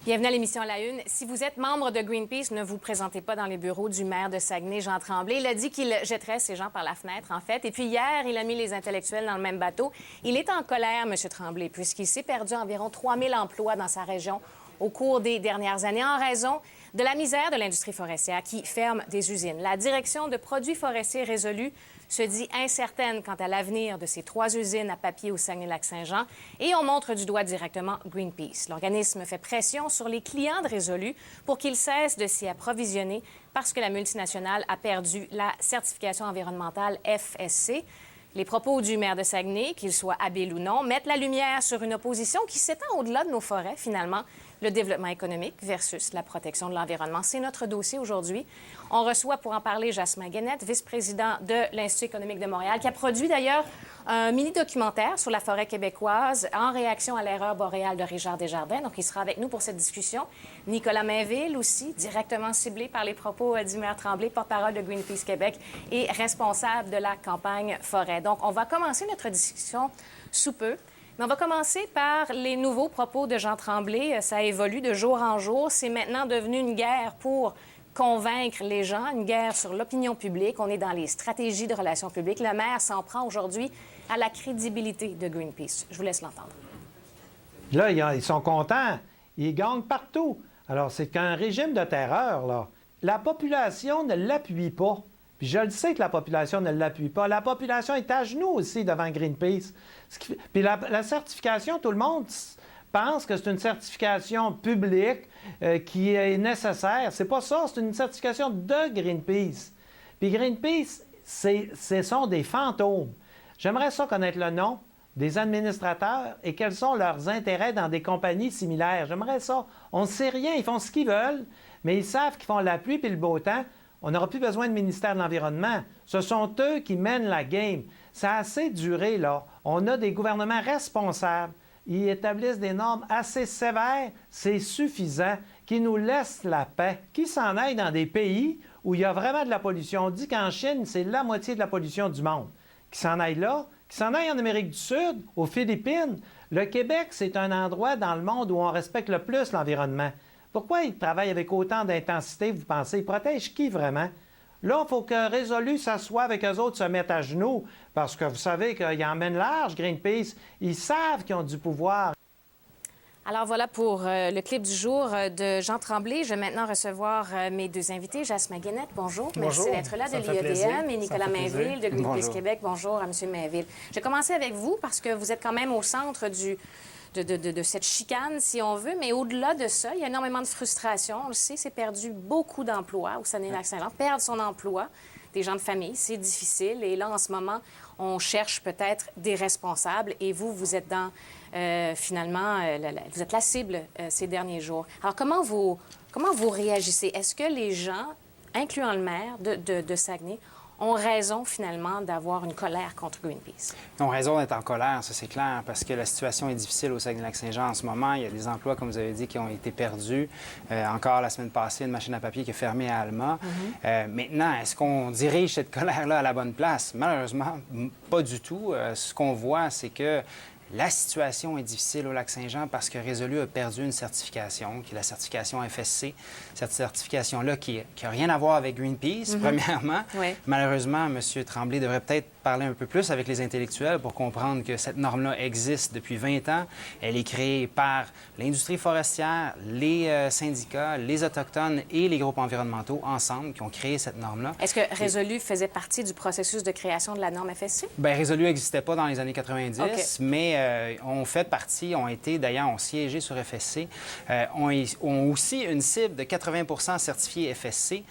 Bienvenue à l'émission à la Une. Si vous êtes membre de Greenpeace, ne vous présentez pas dans les bureaux du maire de Saguenay, Jean Tremblay. Il a dit qu'il jetterait ces gens par la fenêtre, en fait. Et puis hier, il a mis les intellectuels dans le même bateau. Il est en colère, M. Tremblay, puisqu'il s'est perdu environ 3000 emplois dans sa région au cours des dernières années en raison de la misère de l'industrie forestière qui ferme des usines. La direction de produits forestiers résolue se dit incertaine quant à l'avenir de ces 3 usines à papier au Saguenay-Lac-Saint-Jean et on montre du doigt directement Greenpeace. L'organisme fait pression sur les clients de Résolu pour qu'ils cessent de s'y approvisionner parce que la multinationale a perdu la certification environnementale FSC. Les propos du maire de Saguenay, qu'il soit habile ou non, mettent la lumière sur une opposition qui s'étend au-delà de nos forêts, finalement, le développement économique versus la protection de l'environnement. C'est notre dossier aujourd'hui. On reçoit pour en parler Jasmin Guenette, vice-président de l'Institut économique de Montréal, qui a produit d'ailleurs un mini-documentaire sur la forêt québécoise en réaction à l'erreur boréale de Richard Desjardins. Donc, il sera avec nous pour cette discussion. Nicolas Mainville aussi, directement ciblé par les propos du maire Tremblay, porte-parole de Greenpeace Québec et responsable de la campagne forêt. Donc, on va commencer notre discussion sous peu. Mais on va commencer par les nouveaux propos de Jean Tremblay. Ça évolue de jour en jour. C'est maintenant devenu une guerre pour convaincre les gens, une guerre sur l'opinion publique. On est dans les stratégies de relations publiques. Le maire s'en prend aujourd'hui à la crédibilité de Greenpeace. Je vous laisse l'entendre. Là, ils sont contents. Ils gagnent partout. Alors, c'est qu'un régime de terreur, là. La population ne l'appuie pas. Puis je le sais que la population ne l'appuie pas. La population est à genoux aussi devant Greenpeace. Puis la certification, tout le monde pense que c'est une certification publique qui est nécessaire. C'est pas ça, c'est une certification de Greenpeace. Puis Greenpeace, ce sont des fantômes. J'aimerais ça connaître le nom des administrateurs et quels sont leurs intérêts dans des compagnies similaires. J'aimerais ça. On ne sait rien, ils font ce qu'ils veulent, mais ils savent qu'ils font la pluie puis le beau temps. On n'aura plus besoin de ministère de l'Environnement. Ce sont eux qui mènent la game. Ça a assez duré, là. On a des gouvernements responsables. Ils établissent des normes assez sévères. C'est suffisant. Qui nous laissent la paix. Qui s'en aillent dans des pays où il y a vraiment de la pollution. On dit qu'en Chine, c'est la moitié de la pollution du monde. Qui s'en aillent là. Qui s'en aillent en Amérique du Sud, aux Philippines. Le Québec, c'est un endroit dans le monde où on respecte le plus l'environnement. Pourquoi ils travaillent avec autant d'intensité, vous pensez? Ils protègent qui vraiment? Là, il faut que Résolu s'assoie avec eux autres, se mettent à genoux, parce que vous savez qu'ils emmènent large, Greenpeace. Ils savent qu'ils ont du pouvoir. Alors voilà pour le clip du jour de Jean Tremblay. Je vais maintenant recevoir mes 2 invités. Jasmin Guenette, bonjour. Merci d'être là, de l'IEDM. Et Nicolas Mainville, de Greenpeace Québec. Bonjour à M. Mainville. Je vais commencer avec vous, parce que vous êtes quand même au centre de cette chicane, si on veut. Mais au-delà de ça, il y a énormément de frustration. On le sait, c'est perdu beaucoup d'emplois au Saguenay-Lac-Saint-Jean. Perdre son emploi, des gens de famille, c'est difficile. Et là, en ce moment, on cherche peut-être des responsables. Et vous êtes dans, finalement, vous êtes la cible ces derniers jours. Alors, comment vous réagissez? Est-ce que les gens, incluant le maire de Saguenay, ont raison, finalement, d'avoir une colère contre Greenpeace? Ils ont raison d'être en colère, ça c'est clair, parce que la situation est difficile au Saguenay-Lac-Saint-Jean en ce moment. Il y a des emplois, comme vous avez dit, qui ont été perdus. Encore la semaine passée, une machine à papier qui est fermée à Alma. Maintenant, est-ce qu'on dirige cette colère-là à la bonne place? Malheureusement, pas du tout. Ce qu'on voit, c'est que la situation est difficile au Lac-Saint-Jean parce que Résolu a perdu une certification, qui est la certification FSC. Cette certification-là qui n'a rien à voir avec Greenpeace, premièrement. Oui. Malheureusement, M. Tremblay devrait peut-être parler un peu plus avec les intellectuels pour comprendre que cette norme-là existe depuis 20 ans. Elle est créée par l'industrie forestière, les syndicats, les Autochtones et les groupes environnementaux ensemble qui ont créé cette norme-là. Est-ce que Résolu faisait partie du processus de création de la norme FSC? Bien, Résolu n'existait pas dans les années 90, mais ont fait partie, ont siégé sur FSC, ont aussi une cible de 80 certifiés FSC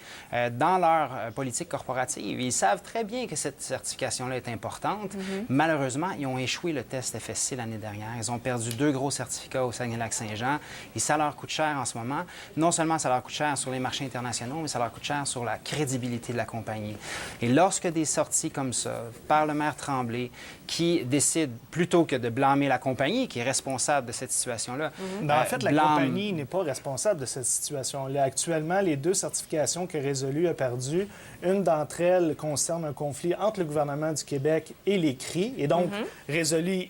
dans leur politique corporative. Ils savent très bien que cette certification-là est importante. Malheureusement, ils ont échoué le test FSC l'année dernière. Ils ont perdu 2 gros certificats au Saguenay-Lac-Saint-Jean et ça leur coûte cher en ce moment. Non seulement ça leur coûte cher sur les marchés internationaux, mais ça leur coûte cher sur la crédibilité de la compagnie. Et lorsque des sorties comme ça, par le maire Tremblay, qui décide, plutôt que de blâmer blâmer la compagnie qui est responsable de cette situation-là. En fait, la compagnie n'est pas responsable de cette situation-là. Actuellement, les 2 certifications que Résolu a perdues, une d'entre elles concerne un conflit entre le gouvernement du Québec et les CRI. Et donc, Résolu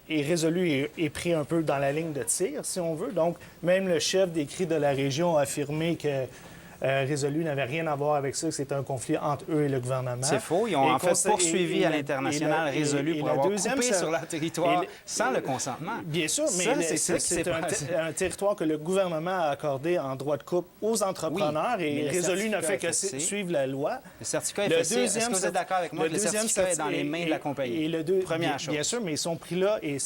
est pris un peu dans la ligne de tir, si on veut. Donc, même le chef des CRI de la région a affirmé que Résolu n'avait rien à voir avec ça, que c'était un conflit entre eux et le gouvernement. C'est faux. Ils ont en fait poursuivi à l'international Résolu pour avoir coupé sur leur territoire sans le consentement. Bien sûr, mais c'est un territoire que le gouvernement a accordé en droit de coupe aux entrepreneurs et Résolu n'a fait que suivre la loi. Le certificat FSC, est-ce que vous êtes d'accord avec moi que le certificat est dans les mains de la compagnie? Première chose. Bien sûr, mais ils sont pris là et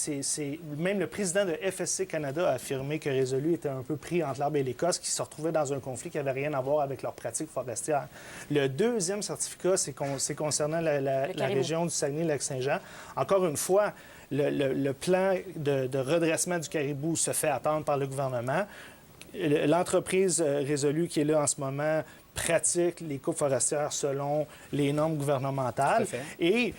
même le président de FSC Canada a affirmé que Résolu était un peu pris entre l'arbre et l'écosse, qui se retrouvait dans un conflit qui n'avait rien à voir avec leurs pratiques forestières. Le deuxième certificat, c'est concernant la région du Saguenay-Lac-Saint-Jean. Encore une fois, le plan de redressement du caribou se fait attendre par le gouvernement. L'entreprise Résolu qui est là en ce moment pratique les coupes forestières selon les normes gouvernementales. Et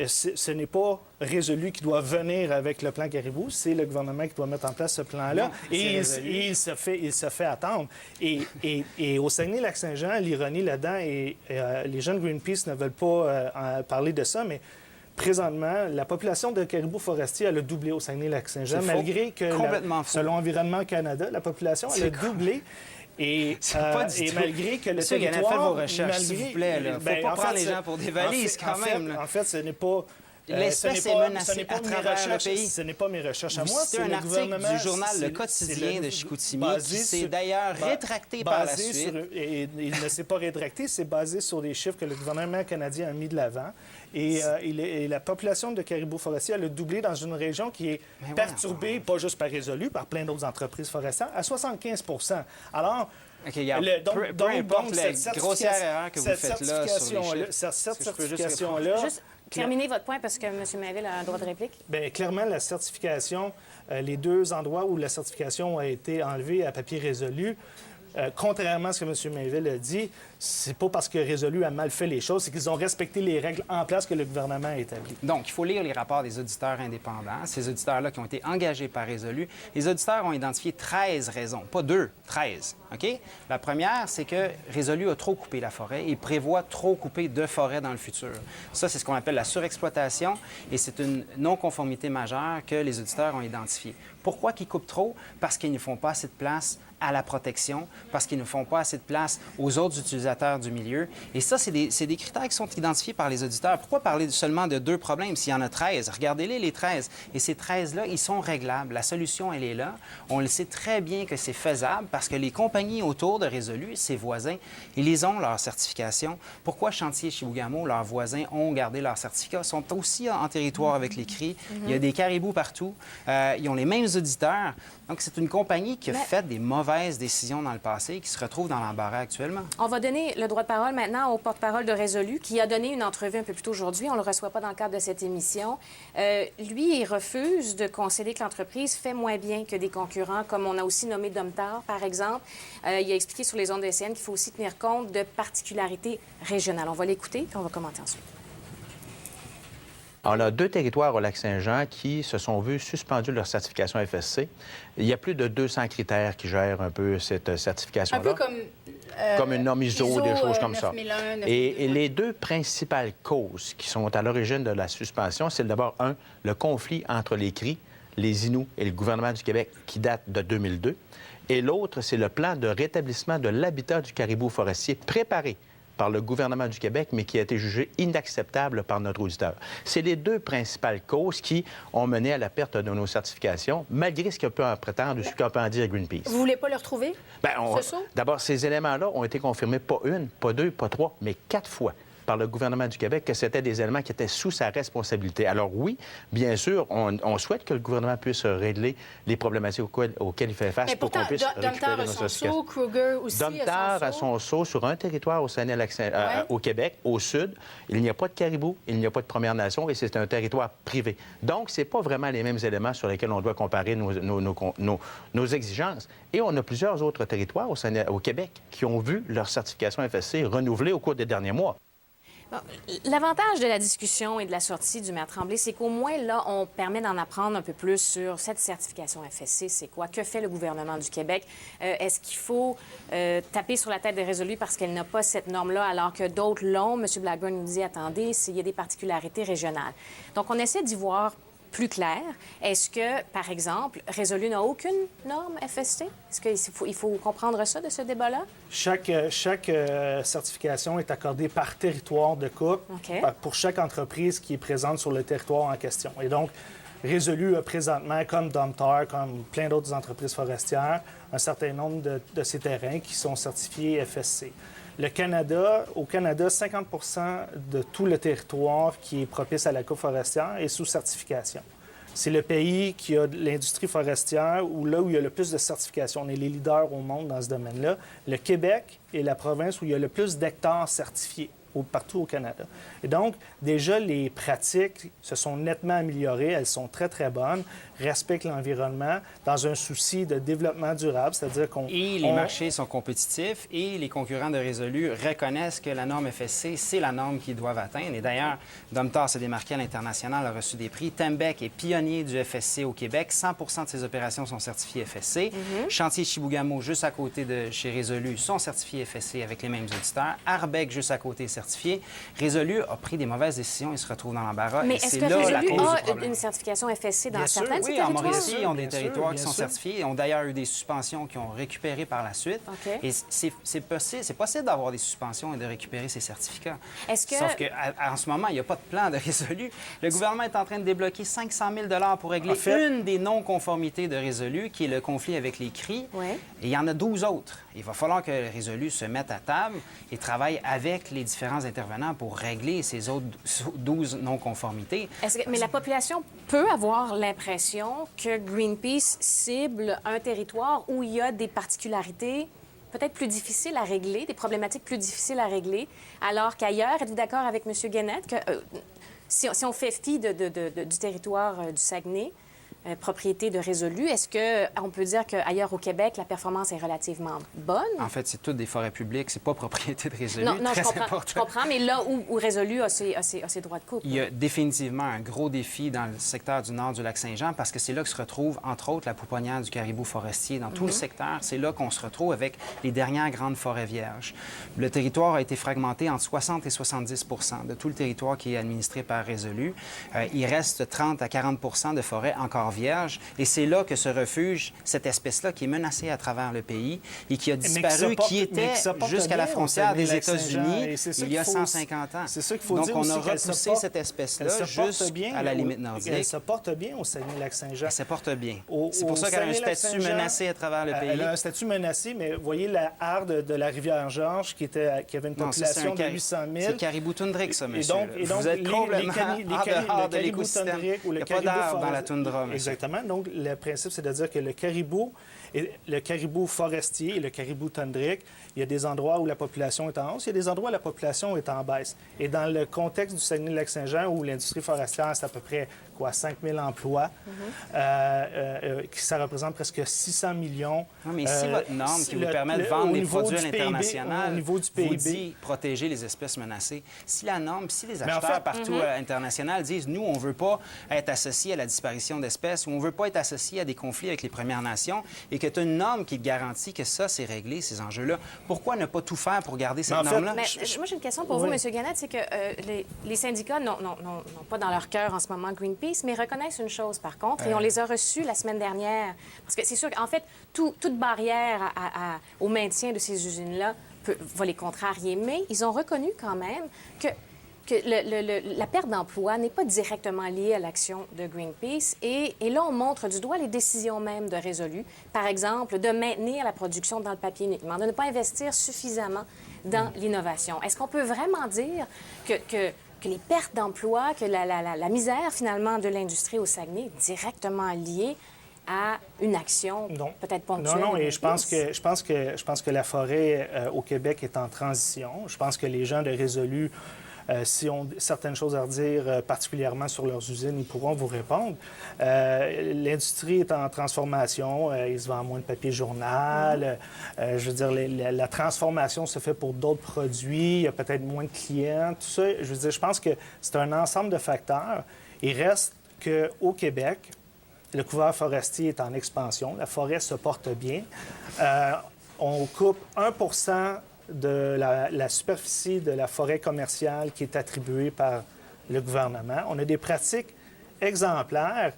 ce n'est pas Résolu qui doit venir avec le plan caribou, c'est le gouvernement qui doit mettre en place ce plan-là. Non, et il se fait attendre. Et au Saguenay-Lac-Saint-Jean, l'ironie là-dedans, et les gens de Greenpeace ne veulent pas parler de ça, mais présentement, la population de caribou forestier, elle a doublé au Saguenay-Lac-Saint-Jean, malgré que, selon Environnement Canada, la population, elle a doublé. Et malgré que le territoire... Faites vos recherches, s'il vous plaît. Il ne faut pas prendre les gens pour des valises, quand même. En fait, ce n'est pas... L'espèce est menacée à travers le pays. Ce n'est pas mes recherches à moi, c'est un article du journal Le Quotidien de Chicoutimi qui s'est d'ailleurs rétracté par la suite. Et il ne s'est pas rétracté, c'est basé sur des chiffres que le gouvernement canadien a mis de l'avant. Et la population de caribou forestier, elle a doublé dans une région qui est perturbée, pas juste par Résolu, par plein d'autres entreprises forestières, à 75 %. Alors... OK, peu importe la grossière erreur que vous faites là sur les chiffres. Cette certification-là... Terminez votre point parce que M. Mainville a un droit de réplique. Bien, clairement, la certification, les 2 endroits où la certification a été enlevée à papier Résolu, contrairement à ce que M. Mainville a dit, c'est pas parce que Résolu a mal fait les choses, c'est qu'ils ont respecté les règles en place que le gouvernement a établies. Donc, il faut lire les rapports des auditeurs indépendants, ces auditeurs-là qui ont été engagés par Résolu. Les auditeurs ont identifié 13 raisons, pas 2, 13. OK? La première, c'est que Résolu a trop coupé la forêt et prévoit trop couper de forêt dans le futur. Ça, c'est ce qu'on appelle la surexploitation et c'est une non-conformité majeure que les auditeurs ont identifiée. Pourquoi qu'ils coupent trop? Parce qu'ils ne font pas assez de place à la protection, parce qu'ils ne font pas assez de place aux autres utilisateurs du milieu. Et ça, c'est des critères qui sont identifiés par les auditeurs. Pourquoi parler seulement de 2 problèmes s'il y en a 13? Regardez-les, les 13. Et ces 13-là, ils sont réglables. La solution, elle est là. On le sait très bien que c'est faisable parce que les compagnies autour de Résolu, ses voisins, ils ont leur certification. Pourquoi Chantier Chibougamau, leurs voisins, ont gardé leur certificat? Ils sont aussi en territoire avec les CRI. Il y a des caribous partout. Ils ont les mêmes auditeurs. Donc, c'est une compagnie qui a fait des mauvaises décisions dans le passé et qui se retrouve dans l'embarras actuellement. On va donner le droit de parole maintenant au porte-parole de Résolu, qui a donné une entrevue un peu plus tôt aujourd'hui. On ne le reçoit pas dans le cadre de cette émission. Lui, il refuse de concéder que l'entreprise fait moins bien que des concurrents, comme on a aussi nommé Domtar, par exemple. Il a expliqué sur les ondes de SN qu'il faut aussi tenir compte de particularités régionales. On va l'écouter, puis on va commenter ensuite. On a 2 territoires au Lac-Saint-Jean qui se sont vus suspendus leur certification FSC. Il y a plus de 200 critères qui gèrent un peu cette certification-là. Un peu comme une norme ISO, des choses comme 9001, ça. 9002. Et les 2 principales causes qui sont à l'origine de la suspension, c'est d'abord, le conflit entre les CRI, les Inuits et le gouvernement du Québec qui date de 2002. Et l'autre, c'est le plan de rétablissement de l'habitat du caribou forestier préparé par le gouvernement du Québec, mais qui a été jugé inacceptable par notre auditeur. C'est les 2 principales causes qui ont mené à la perte de nos certifications, malgré ce qu'on peut en prétendre ou ce qu'on peut en dire Greenpeace. Vous voulez pas le retrouver? D'abord, ces éléments-là ont été confirmés pas 1, pas 2, pas 3, mais 4 fois par le gouvernement du Québec que c'était des éléments qui étaient sous sa responsabilité. Alors oui, bien sûr, on souhaite que le gouvernement puisse régler les problématiques auxquelles il fait face pour qu'on puisse récupérer nos certifications. Kruger aussi Domtar a son saut sur un territoire au Saguenay-Lac-Saint-Jean, au Québec, au sud. Il n'y a pas de caribou, il n'y a pas de Première Nation et c'est un territoire privé. Donc, ce n'est pas vraiment les mêmes éléments sur lesquels on doit comparer nos exigences. Et on a plusieurs autres territoires au Québec qui ont vu leur certification FSC renouvelée au cours des derniers mois. Bon, l'avantage de la discussion et de la sortie du maire Tremblay, c'est qu'au moins, là, on permet d'en apprendre un peu plus sur cette certification FSC. C'est quoi? Que fait le gouvernement du Québec? Est-ce qu'il faut taper sur la tête de Résolu parce qu'elle n'a pas cette norme-là, alors que d'autres l'ont? M. Blackburn nous dit, attendez, il y a des particularités régionales. Donc, on essaie d'y voir plus clair. Est-ce que, par exemple, Résolu n'a aucune norme FSC? Est-ce qu'il faut comprendre ça de ce débat-là? Chaque certification est accordée par territoire de coupe pour chaque entreprise qui est présente sur le territoire en question. Et donc, Résolu a présentement, comme Domtar, comme plein d'autres entreprises forestières, un certain nombre de ces terrains qui sont certifiés FSC. Au Canada, 50 de tout le territoire qui est propice à la coupe forestière est sous certification. C'est le pays qui a l'industrie forestière où il y a le plus de certifications. On est les leaders au monde dans ce domaine-là. Le Québec est la province où il y a le plus d'hectares certifiés partout au Canada. Et donc, déjà, les pratiques se sont nettement améliorées. Elles sont très, très bonnes, respectent l'environnement dans un souci de développement durable, c'est-à-dire qu'on... Et les marchés sont compétitifs et les concurrents de Résolu reconnaissent que la norme FSC, c'est la norme qu'ils doivent atteindre. Et d'ailleurs, Domtar s'est démarqué à l'international, a reçu des prix. Tembec est pionnier du FSC au Québec. 100 de ses opérations sont certifiées FSC. Chantier Chibougamau, juste à côté de chez Résolu, sont certifiés FSC avec les mêmes auditeurs. Arbec, juste à côté, certifié. Résolu a pris des mauvaises décisions et se retrouve dans l'embarras. Mais est-ce que Résolu a une certification FSC dans certains de ces territoires? Oui, en Mauricie, ils ont des territoires qui sont certifiés et ont d'ailleurs eu des suspensions qui ont récupéré par la suite. Et c'est possible d'avoir des suspensions et de récupérer ces certificats. Sauf qu'en ce moment, il n'y a pas de plan de Résolu. Le gouvernement est en train de débloquer 500 000 pour régler une des non-conformités de Résolu, qui est le conflit avec les cris. Et il y en a 12 autres. Il va falloir que Résolu se mette à table et travaille avec les différents intervenants pour régler ces autres 12 non-conformités. Mais la population peut avoir l'impression que Greenpeace cible un territoire où il y a des particularités peut-être plus difficiles à régler, des problématiques plus difficiles à régler, alors qu'ailleurs, êtes-vous d'accord avec M. Guénette que si on fait fi du territoire du Saguenay, propriété de Résolu, est-ce qu'on peut dire qu'ailleurs au Québec, la performance est relativement bonne? En fait, c'est toutes des forêts publiques, c'est pas propriété de Résolu. Non, je comprends, mais là où Résolu a ses droits de coupe. Il y a définitivement un gros défi dans le secteur du nord du Lac-Saint-Jean parce que c'est là que se retrouve, entre autres, la pouponnière du caribou forestier. Dans tout le secteur, c'est là qu'on se retrouve avec les dernières grandes forêts vierges. Le territoire a été fragmenté entre 60 et 70 de tout le territoire qui est administré par Résolu. Il reste 30 à 40 de forêts encore vierges. Et c'est là que se refuge cette espèce-là qui est menacée à travers le pays et qui a disparu, qui était jusqu'à la frontière des États-Unis il y a 150 ans. C'est ça qu'il faut Donc, dire on aussi, a repoussé cette espèce-là juste à la limite nordique. Elle se porte bien au Saguenay-Lac-Saint-Jean. Elle se porte bien. C'est pour ça qu'elle a un statut menacé à travers le pays. Elle a un statut menacé, mais vous voyez la harde de la rivière-Georges qui avait une population de 800 000. C'est caribou toundrique, ça, monsieur. Et donc vous êtes complètement en dehors de l'écosystème. Il n'y a pas d'arbre dans la toundra, monsieur. Exactement. Donc, le principe, c'est de dire que le caribou forestier et le caribou toundrique, il y a des endroits où la population est en hausse, il y a des endroits où la population est en baisse. Et dans le contexte du Saguenay-Lac-Saint-Jean, où l'industrie forestière, c'est à peu près 5 000 emplois, ça représente presque 600 millions. Non, mais si votre norme qui vous permet de vendre des produits à l'international vous dit protéger les espèces menacées, si la norme, si les acheteurs partout à l'international disent, nous, on ne veut pas être associés à la disparition d'espèces ou on ne veut pas être associés à des conflits avec les Premières Nations et que tu as une norme qui te garantit que ça, c'est réglé, ces enjeux-là, pourquoi ne pas tout faire pour garder cette norme-là? Moi, j'ai une question pour vous, M. Gannett, c'est que les syndicats n'ont pas dans leur cœur en ce moment Greenpeace, mais reconnaissent une chose, par contre, et on les a reçus la semaine dernière. Parce que c'est sûr qu'en fait, toute barrière au maintien de ces usines-là va les contrarier, mais ils ont reconnu quand même que la perte d'emploi n'est pas directement liée à l'action de Greenpeace. Et là, on montre du doigt les décisions même de Résolu. Par exemple, de maintenir la production dans le papier uniquement, de ne pas investir suffisamment dans l'innovation. Est-ce qu'on peut vraiment dire que les pertes d'emploi, que la misère, finalement, de l'industrie au Saguenay est directement liée à une action peut-être ponctuelle? Non, et je pense que la forêt au Québec est en transition. Je pense que les gens de Résolu S'ils ont certaines choses à redire, particulièrement sur leurs usines, ils pourront vous répondre. L'industrie est en transformation. Il se vend moins de papier journal. Je veux dire, la transformation se fait pour d'autres produits. Il y a peut-être moins de clients. Tout ça, je veux dire, je pense que c'est un ensemble de facteurs. Il reste qu'au Québec, le couvert forestier est en expansion. La forêt se porte bien. On coupe 1 de la superficie de la forêt commerciale qui est attribuée par le gouvernement. On a des pratiques exemplaires.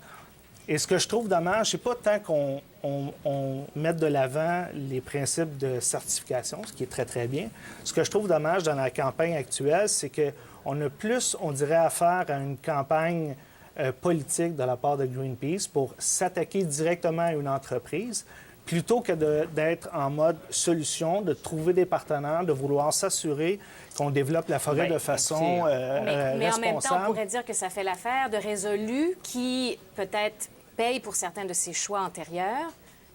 Et ce que je trouve dommage, c'est pas tant qu'on mette de l'avant les principes de certification, ce qui est très, très bien. Ce que je trouve dommage dans la campagne actuelle, c'est qu'on a plus, on dirait, affaire à une campagne politique de la part de Greenpeace pour s'attaquer directement à une entreprise plutôt que d'être en mode solution, de trouver des partenaires, de vouloir s'assurer qu'on développe la forêt de façon mais en même temps, on responsable. pourrait dire que ça fait l'affaire de Résolu qui, peut-être, paye pour certains de ses choix antérieurs.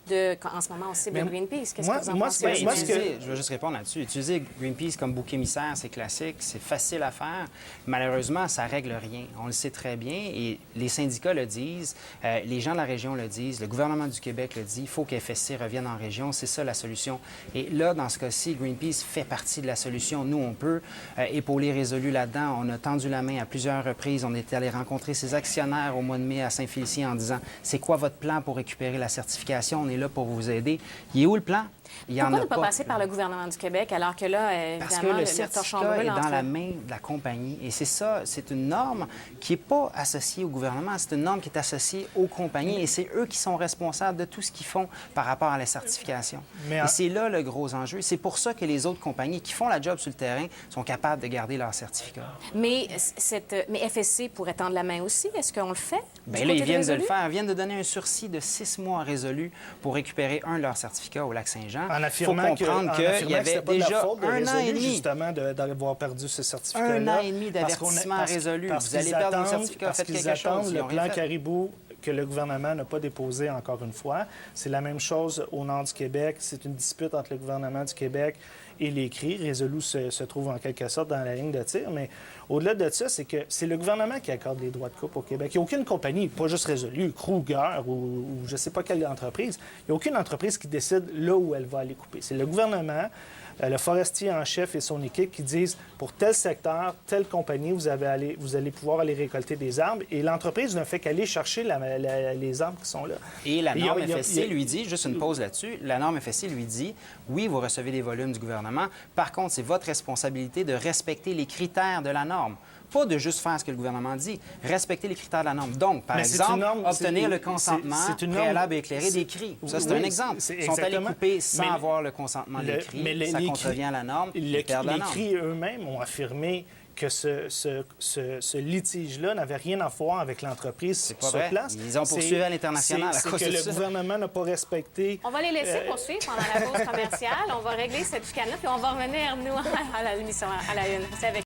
En ce moment, on cible Greenpeace. Qu'est-ce que vous en pensez? Je veux juste répondre là-dessus. Utiliser Greenpeace comme bouc émissaire, c'est classique, c'est facile à faire. Malheureusement, ça règle rien. On le sait très bien et les syndicats le disent, les gens de la région le disent, le gouvernement du Québec le dit, il faut qu'FSC revienne en région, c'est ça la solution. Et là, dans ce cas-ci, Greenpeace fait partie de la solution. Nous, on peut épauler Résolu là-dedans. On a tendu la main à plusieurs reprises. On est allé rencontrer ses actionnaires au mois de mai à Saint-Félicien en disant, c'est quoi votre plan pour récupérer la certification? On est là pour vous aider. Il est où le plan? Pourquoi ne pas passer par le gouvernement du Québec alors que là, parce que évidemment, le certificat est dans la main de la compagnie. Et c'est ça, c'est une norme qui n'est pas associée au gouvernement, c'est une norme qui est associée aux compagnies et c'est eux qui sont responsables de tout ce qu'ils font par rapport à la certification. Et c'est là le gros enjeu. C'est pour ça que les autres compagnies qui font la job sur le terrain sont capables de garder leur certificat. Mais FSC pourrait tendre la main aussi. Est-ce qu'on le fait? Bien là, ils viennent de le faire. Ils viennent de donner un sursis de 6 mois à Résolu pour récupérer un de leurs certificats au Lac-Saint-Jean. En affirmant qu'il y avait déjà un an et demi justement d'avoir perdu ce certificat-là. 1 an et demi d'avertissement Résolu. Vous allez perdre vos certificats, faites quelque chose. Le plan Caribou que le gouvernement n'a pas déposé encore une fois. C'est la même chose au nord du Québec. C'est une dispute entre le gouvernement du Québec et les CRI. Résolu se trouve en quelque sorte dans la ligne de tir. Mais au-delà de ça, c'est que c'est le gouvernement qui accorde les droits de coupe au Québec. Il n'y a aucune compagnie, pas juste Résolu, Kruger ou je ne sais pas quelle entreprise, il n'y a aucune entreprise qui décide là où elle va aller couper. C'est le gouvernement, le forestier en chef et son équipe qui disent pour tel secteur, telle compagnie, vous allez pouvoir aller récolter des arbres. Et l'entreprise ne fait qu'aller chercher les arbres qui sont là. Et la norme FSC lui dit, juste une pause là-dessus, la norme FSC lui dit, oui, vous recevez des volumes du gouvernement. Par contre, c'est votre responsabilité de respecter les critères de la norme. Pas de juste faire ce que le gouvernement dit, respecter les critères de la norme. Donc, par exemple, obtenir le consentement préalable et éclairé des CRI. Ça, c'est un exemple. Ils sont allés couper sans avoir le consentement des CRI. Ça contrevient à la norme. Les CRI eux-mêmes ont affirmé que ce litige-là n'avait rien à voir avec l'entreprise sur place. Ils ont poursuivi à l'international à cause de ça. C'est que le gouvernement n'a pas respecté... On va les laisser poursuivre pendant la pause commerciale. On va régler cette chicane-là, puis on va revenir, nous, à l'émission, à la une. C'est avec